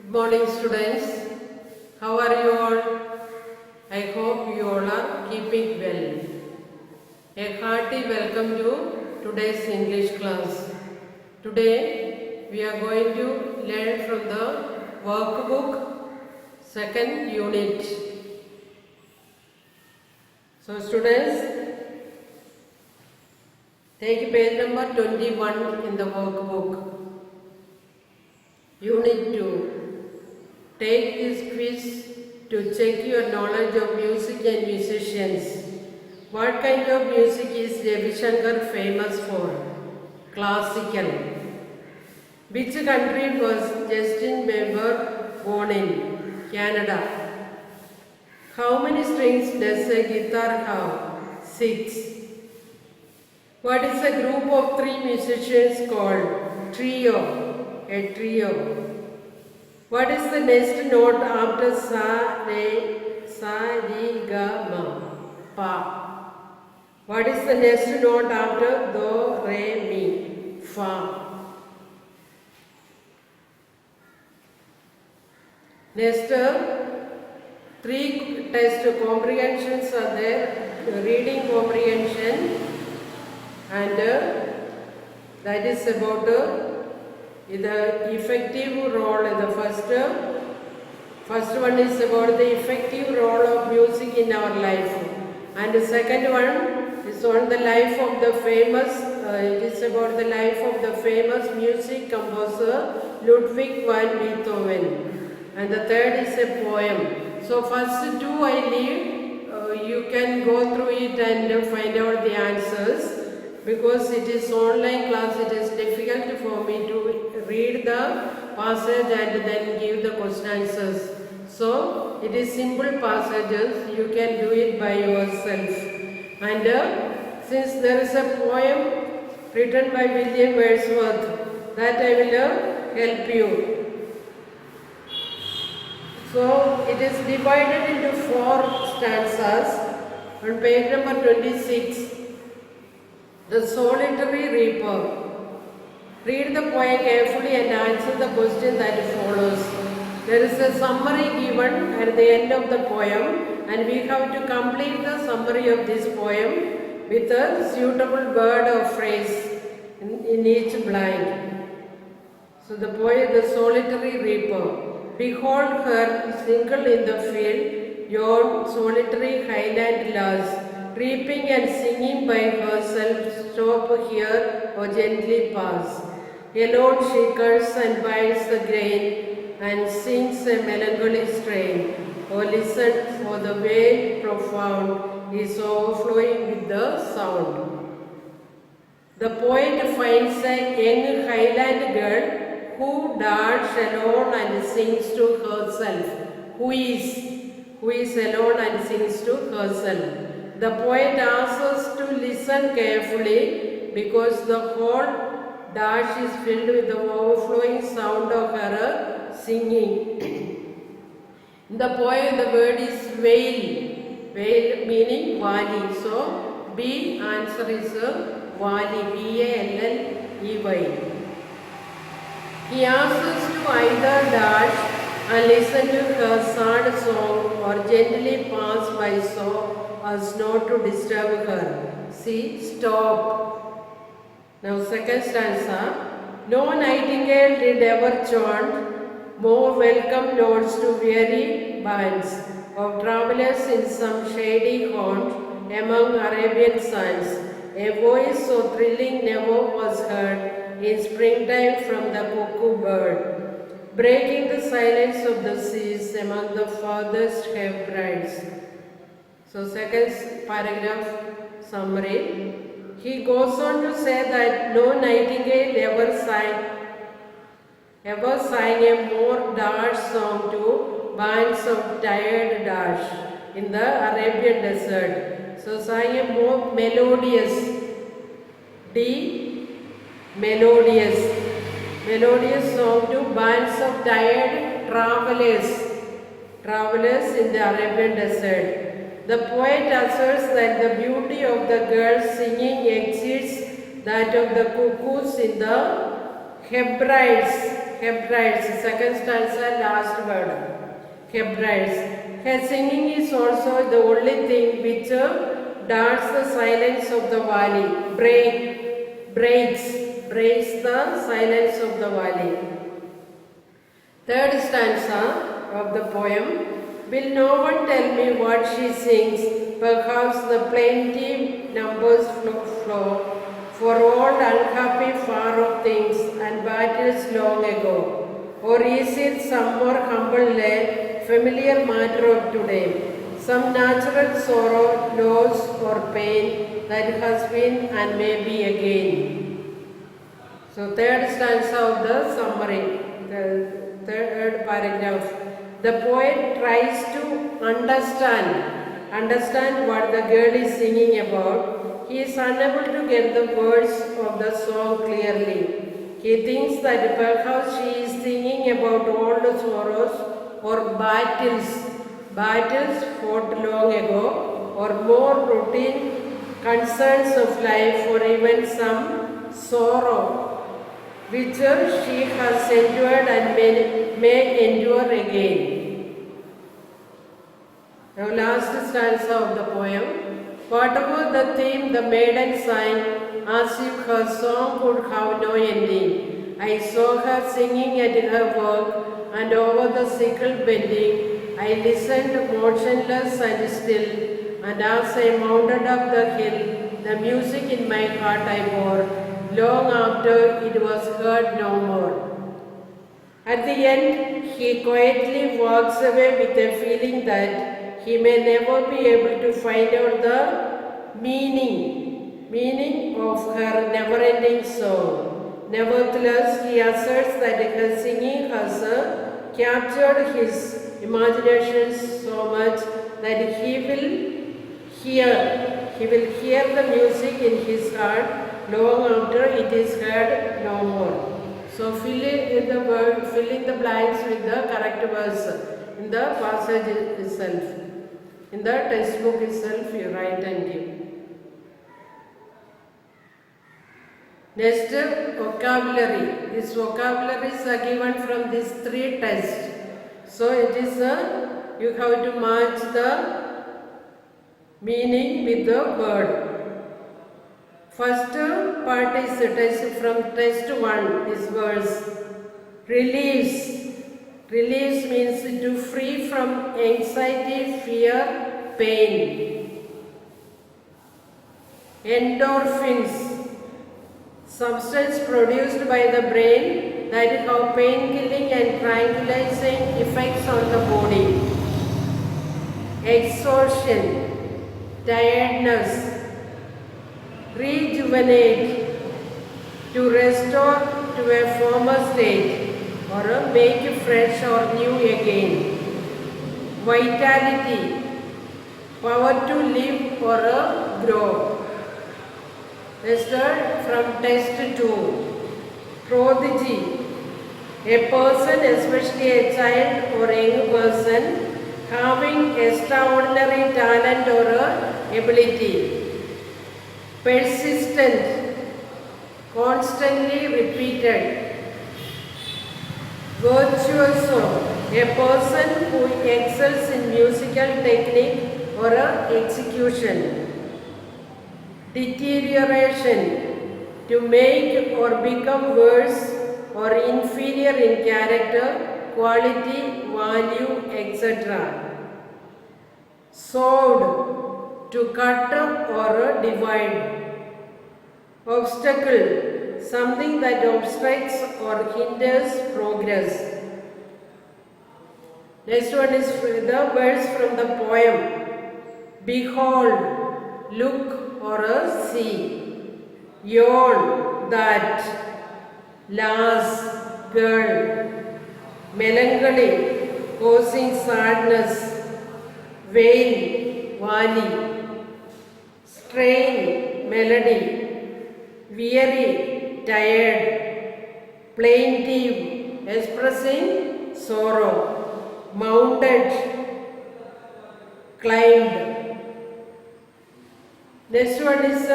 Good morning, students. How are you all? I hope you all are keeping well. A hearty welcome to today's English class. Today we are going to learn from the workbook second unit. So students, take page number 21 in the workbook. Unit 2. Take this quiz to check your knowledge of music and musicians. What kind of music is Ravi Shankar famous for? Classical. Which country was Justin Bieber born in? Canada. How many strings does a guitar have? 6. What is a group of 3 musicians called? Trio. A trio. What is the next note after sa, re, ga, ma? Pa. What is the next note after do, re, mi? Fa. Next, 3 test comprehensions are there. Reading comprehension, and that is about the effective role. The first one is about the effective role of music in our life, and the second one is on the life of the famous. It is about the life of the famous music composer Ludwig van Beethoven, and the third is a poem. So first two I leave. You can go through it and find out the answers. Because it is online class, it is difficult for me to read the passage and then give the question answers. So it is simple passages, you can do it by yourself. And since there is a poem written by William Wordsworth, that I will help you. So it is divided into 4 stanzas on page number 26. The Solitary Reaper. Read the poem carefully and answer the question that follows. There is a summary given at the end of the poem, and we have to complete the summary of this poem with a suitable word or phrase in each blank. So the poem, The Solitary Reaper. Behold her single in the field, yon solitary highland lass, reaping and singing by herself, stop here or gently pass. Alone she cuts and binds the grain and sings a melancholy strain. Oh, listen, for the veil profound is overflowing with the sound. The poet finds a young highland girl who darts alone and sings to herself. Who is alone and sings to herself. The poet asks us to listen carefully because the whole dash is filled with the overflowing sound of her singing. In the poem, the word is veil. Veil meaning valley. So, B answer is valley. V-A-L-L-E-Y. He asks us to either dash and listen to her sad song or gently pass by so as not to disturb her. See, stop. Now second stanza. No nightingale did ever chaunt more welcome notes to weary bands of travellers in some shady haunt among Arabian sands. A voice so thrilling never was heard in springtime from the cuckoo bird, breaking the silence of the seas among the farthest Hebrides. So second paragraph summary. He goes on to say that no nightingale ever sang a more dash song to bands of tired dash in the Arabian desert. So sang a more melodious song to bands of tired travelers in the Arabian desert. The poet asserts that the beauty of the girl singing exceeds that of the cuckoos in the Hebrides. Hebrides, second stanza, last word. Hebrides. Her singing is also the only thing which darts the silence of the valley, breaks the silence of the valley. Third stanza of the poem. Will no one tell me what she sings? Perhaps the plaintive numbers flow for old unhappy far off things and battles long ago. Or is it some more humble lay, familiar matter of today? Some natural sorrow, loss or pain that has been and may be again. So third stanza of the summary, the third paragraph. The poet tries to understand what the girl is singing about. He is unable to get the words of the song clearly. He thinks that perhaps she is singing about old sorrows or battles fought long ago, or more routine concerns of life, or even some sorrow which she has endured and may endure again. Now last stanza of the poem. Whatever the theme the maiden sang, as if her song could have no ending. I saw her singing at her work, and over the sickle bending, I listened motionless and still, and as I mounted up the hill, the music in my heart I bore, long after it was heard no more. At the end, he quietly walks away with a feeling that he may never be able to find out the meaning of her never-ending song. Nevertheless, he asserts that her singing has captured his imagination so much that he will hear the music in his heart long after it is heard no more. So fill in the blanks with the correct verse in the passage itself. In the textbook itself, you write and give. Next, vocabulary. These vocabularies are given from these three tests. So it is you have to match the meaning with the word. First part is a test from test 1, this verse. Relieves. Relieves means to free from anxiety, fear, pain. Endorphins. Substance produced by the brain that have pain-killing and tranquilizing effects on the body. Exhaustion. Tiredness. Rejuvenate, to restore to a former state, or make fresh or new again. Vitality, power to live or grow. Next from test 2. Prodigy, a person, especially a child or young person, having extraordinary talent or ability. Persistent, constantly repeated. Virtuoso, a person who excels in musical technique or execution. Deterioration, to make or become worse or inferior in character, quality, value, etc. Sword, to cut or divide. Obstacle, something that obstructs or hinders progress. Next one is the words from the poem. Behold, look or see. Yawn, that. Lass, girl. Melancholy, causing sadness. Wail, valley. Strain, melody. Weary, tired. Plaintive, expressing sorrow. Mounted, climbed. Next one is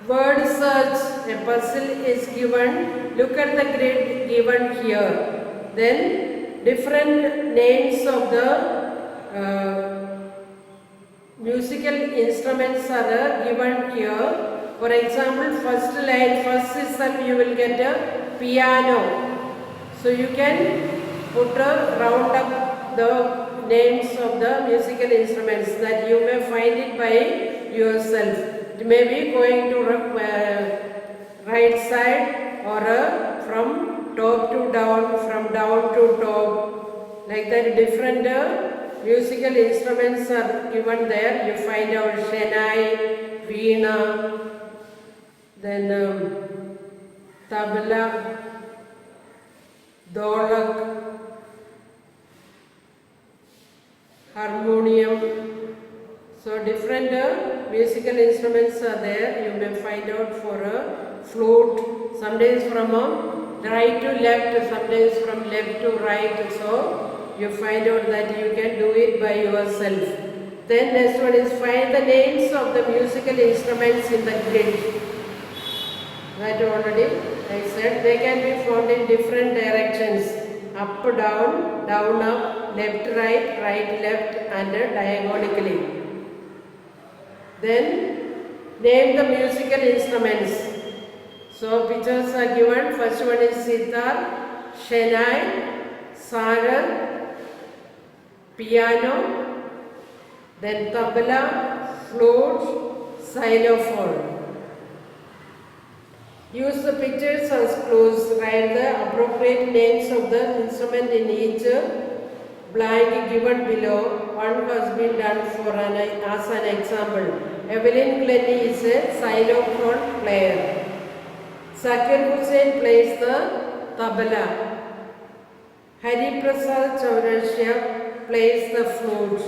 Word search, a puzzle is given. Look at the grid given here. Then different names of the musical instruments are given here. For example, first line, first itself you will get a piano. So you can put a round up the names of the musical instruments that you may find it by yourself. It may be going to right side or from top to down, from down to top. Like that, different musical instruments are given there. You find out Shenai, Veena, then Tabla, Dholak, harmonium. So different musical instruments are there. You may find out for a flute, sometimes from right to left, sometimes from left to right. So you find out that you can do it by yourself. Then next one is find the names of the musical instruments in the grid. That already I said. They can be found in different directions. Up, down, down, up, left, right, right, left, and diagonally. Then name the musical instruments. So pictures are given. First one is sitar, shenai, sarang, piano, then tabla, flute, xylophone. Use the pictures as clues. Write the appropriate names of the instrument in each blank given below. One has been done for as an example. Evelyn Glennie is a xylophone player. Zakir Hussain plays the tabla. Hari Prasad Chaurashya plays the flute.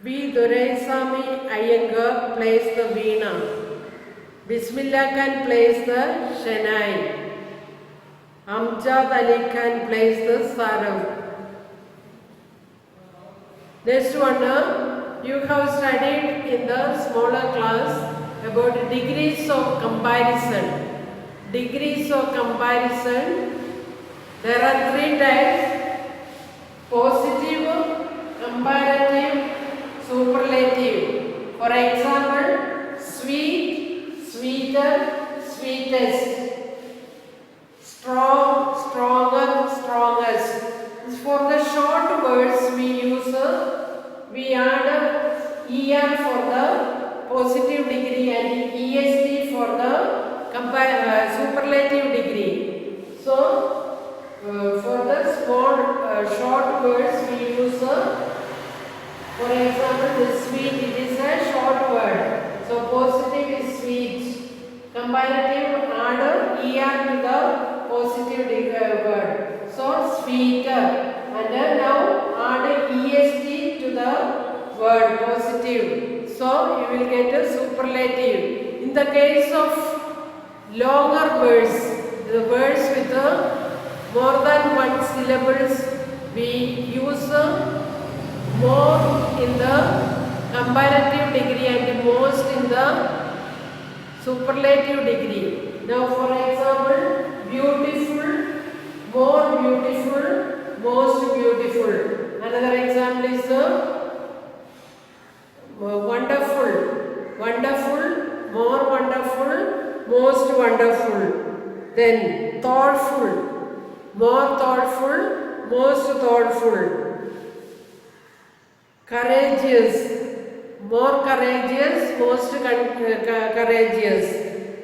V. Doraisamy Iyengar plays the veena. Bismillah Khan plays the shenai. Amjad Ali Khan plays the sarang. Next one, you have studied in the smaller class about degrees of comparison. Degrees of comparison. There are three types: positive, comparative, superlative. For example, sweet, sweeter, sweetest. Strong, stronger, strongest. For the short words we add ER for the positive degree and ESD for the superlative degree. So for the small short words we use for example the sweet, it is a short word. So positive is sweet. Comparative add ER to the positive word. So sweeter. And now add ESD to the word positive. So you will get a superlative. In the case of longer words, the words with more than one syllables, we use more in the comparative degree and most in the superlative degree. Now for example, beautiful, more beautiful, most beautiful. Another example is wonderful, wonderful, more wonderful, most wonderful. Then thoughtful, more thoughtful, most thoughtful. Courageous, more courageous, most courageous.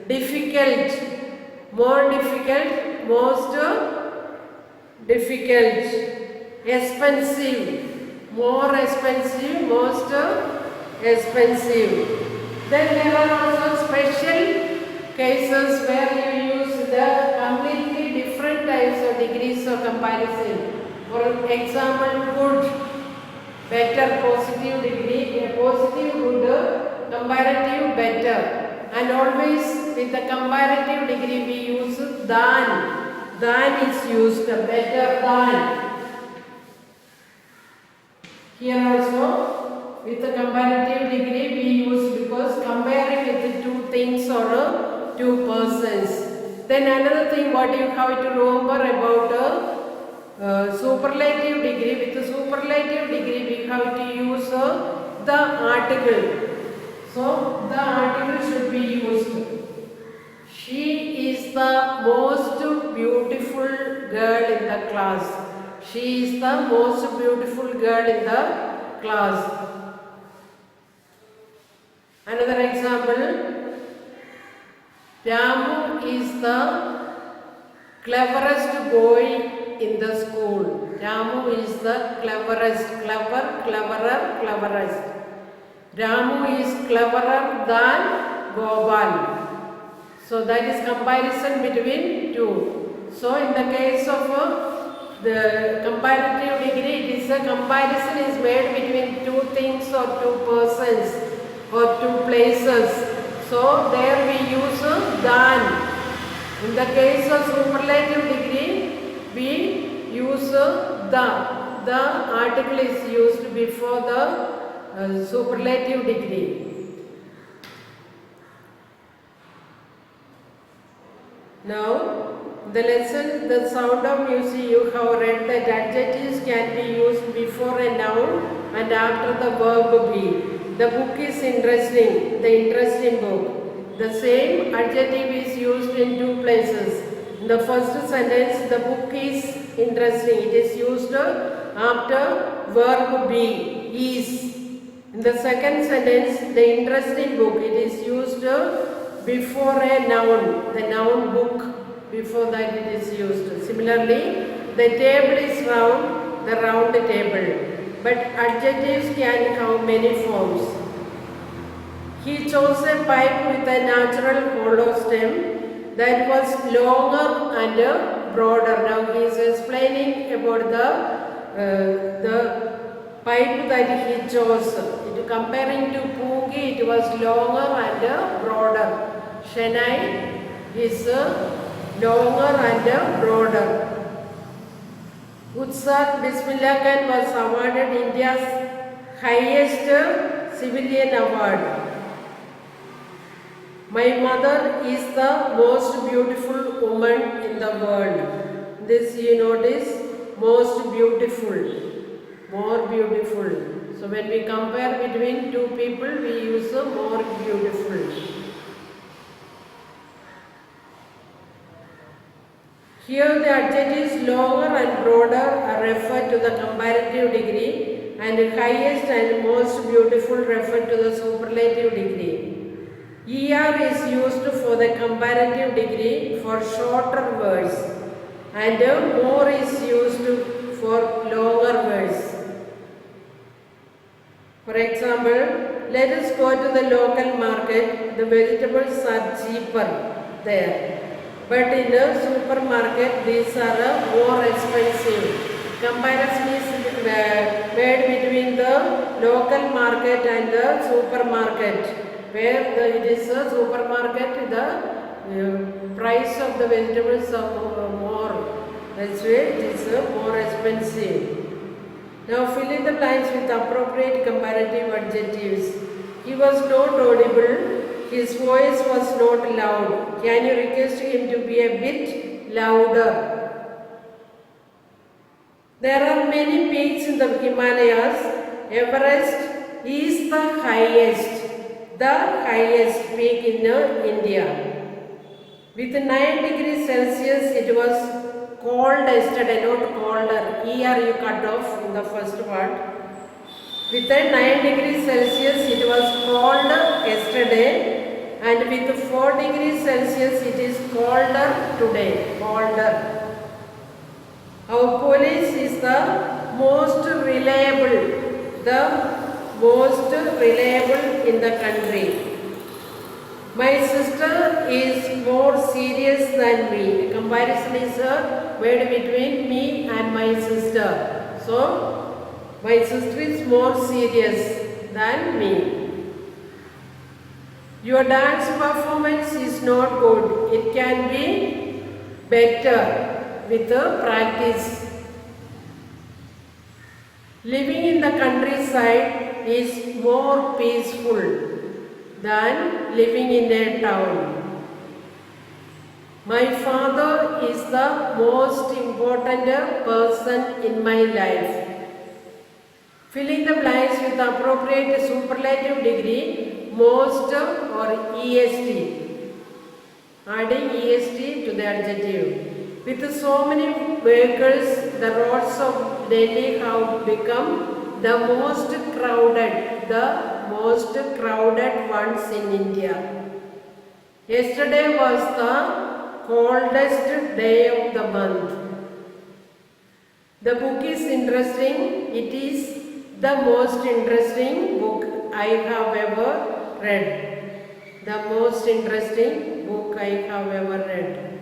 Difficult, more difficult, most difficult. Expensive, more expensive, most expensive. Then there are also special cases where you use the completely different types of degrees of comparison. For example, good, better, positive degree, a positive good, comparative better. And always with the comparative degree we use than. Than is used, better than. Here also with the comparative degree we use because comparing with two things or two persons. Then another thing what you have to remember about superlative degree. With the superlative degree we have to use the article. So the article should be used. She is the most beautiful girl in the class. She is the most beautiful girl in the class. Another example, Ramu is the cleverest boy in the school. Ramu is the cleverest, cleverest. Ramu is cleverer than Gopal. So that is comparison between two. So in the case of the comparative degree, it is a comparison is made between two things or two persons or two places. So there we use than. In the case of superlative degree, we use the. The article is used before the superlative degree. Now, the lesson, the sound of music, you have read that adjectives can be used before a noun and after the verb be. The book is interesting, the interesting book. The same adjective is used in two places. In the first sentence, the book is interesting. It is used after verb be, is. In the second sentence, the interesting book, it is used before a noun, the noun book, before that it is used. Similarly, the table is round, the round table. But adjectives can have many forms. He chose a pipe with a natural hollow stem that was longer and broader. Now he is explaining about the pipe that he chose. Comparing to Pungi, it was longer and broader. Chennai is longer and broader. Utsav Bismillah Khan was awarded India's highest civilian award. My mother is the most beautiful woman in the world. This you notice, most beautiful, more beautiful. So when we compare between two people, we use more beautiful. Here the adjectives longer and broader are referred to the comparative degree and highest and most beautiful referred to the superlative degree. ER is used for the comparative degree for shorter words and more is used for longer words. For example, let us go to the local market. The vegetables are cheaper there. But in a supermarket, these are more expensive. Comparison is made between the local market and the supermarket. Where it is a supermarket, the price of the vegetables are more. That's why it is more expensive. Now fill in the blanks with appropriate comparative adjectives. He was not audible. His voice was not loud. Can you request him to be a bit louder? There are many peaks in the Himalayas. Everest is the highest peak in India. With 9 degrees Celsius, it was cold yesterday, not colder. Here you cut off in the first part. With 9 degrees Celsius, it was cold yesterday. And with 4 degrees Celsius, it is colder today. Colder. Our police is the most reliable. The most reliable in the country. My sister is more serious than me. A comparison is made between me and my sister. So, my sister is more serious than me. Your dance performance is not good. It can be better with practice. Living in the countryside is more peaceful. than living in a town. My father is the most important person in my life. Filling the blanks with the appropriate superlative degree, most or est. Adding est to the adjective. With so many vehicles, the roads of Delhi have become the most crowded ones in India. Yesterday was the coldest day of the month. The book is interesting. It is the most interesting book I have ever read. The most interesting book I have ever read.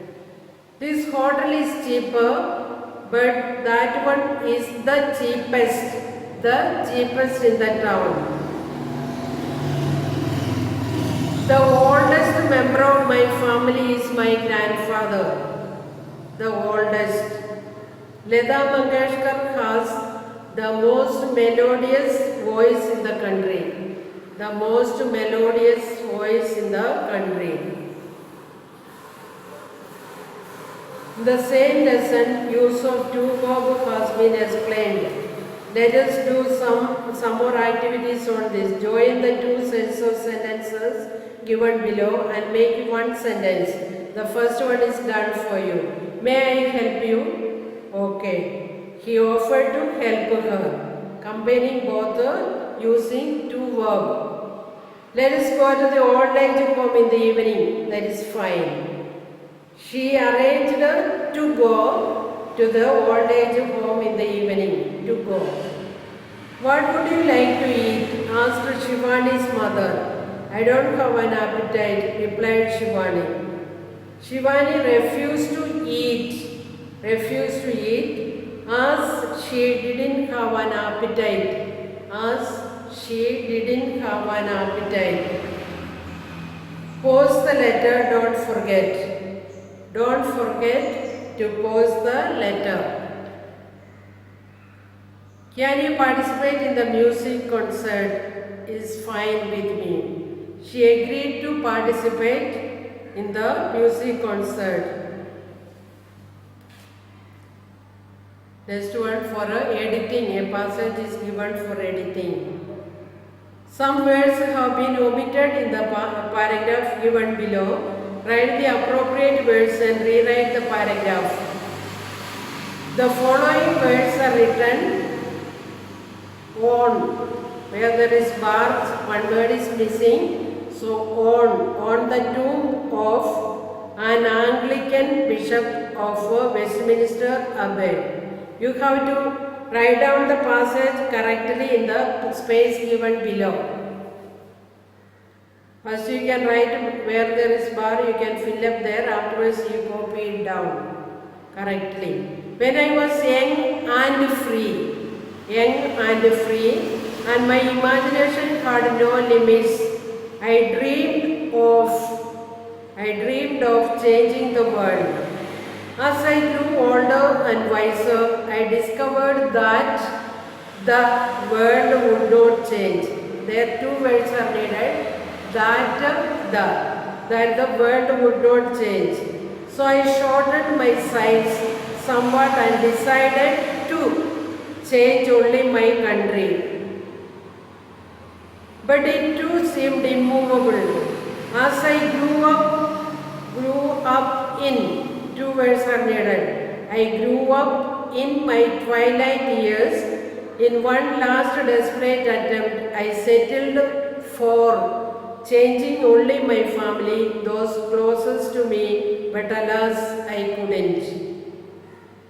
This hotel is cheaper, but that one is the cheapest in the town. The oldest member of my family is my grandfather. The oldest. Lata Mangeshkar has the most melodious voice in the country. The most melodious voice in the country. In the same lesson, use of to verb has been explained. Let us do some more activities on this. Join the two sets of sentences given below and make one sentence. The first one is done for you. May I help you? Okay. He offered to help her. Combining both using two verbs. Let us go to the old age home in the evening. That is fine. She arranged to go to the old age home in the evening. To go. What would you like to eat? Asked Shivani's mother. I don't have an appetite, replied Shivani. Shivani refused to eat as she didn't have an appetite. Post the letter, don't forget. Don't forget to post the letter. Can you participate in the music concert? Is fine with me. She agreed to participate in the music concert. Next one for editing. A passage is given for editing. Some words have been omitted in the paragraph given below. Write the appropriate words and rewrite the paragraph. The following words are written on. Where there is bar, one word is missing. So on the tomb of an Anglican bishop of Westminster Abbey. You have to write down the passage correctly in the space given below. First you can write where there is bar, you can fill up there, afterwards you copy it down correctly. When I was young and free, and my imagination had no limits, I dreamed of changing the world. As I grew older and wiser, I discovered that the world would not change. There two words are needed. That the world would not change. So I shortened my size somewhat and decided to change only my country. But it too seemed immovable. As I grew up in, two words are needed. I grew up in my twilight years. In one last desperate attempt, I settled for changing only my family, those closest to me, but alas, I couldn't.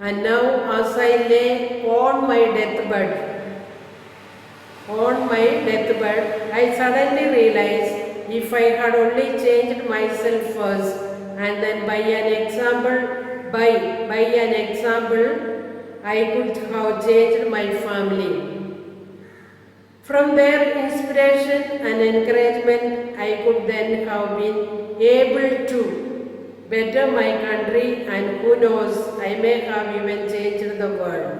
And now as I lay on my deathbed, I suddenly realized if I had only changed myself first and then by an example, I could have changed my family. From their inspiration and encouragement, I could then have been able to better my country, and who knows, I may have even changed the world.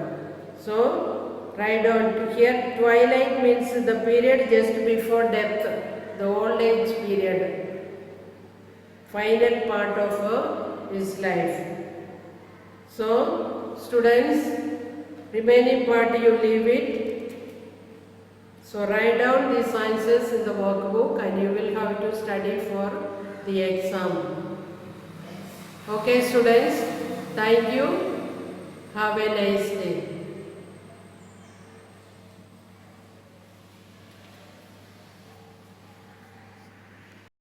So, write down here, twilight means the period just before death. the old age period, final part of his life. So, students, remaining part you leave it. So, write down these answers in the workbook and you will have to study for the exam. Okay, students, thank you. Have a nice day.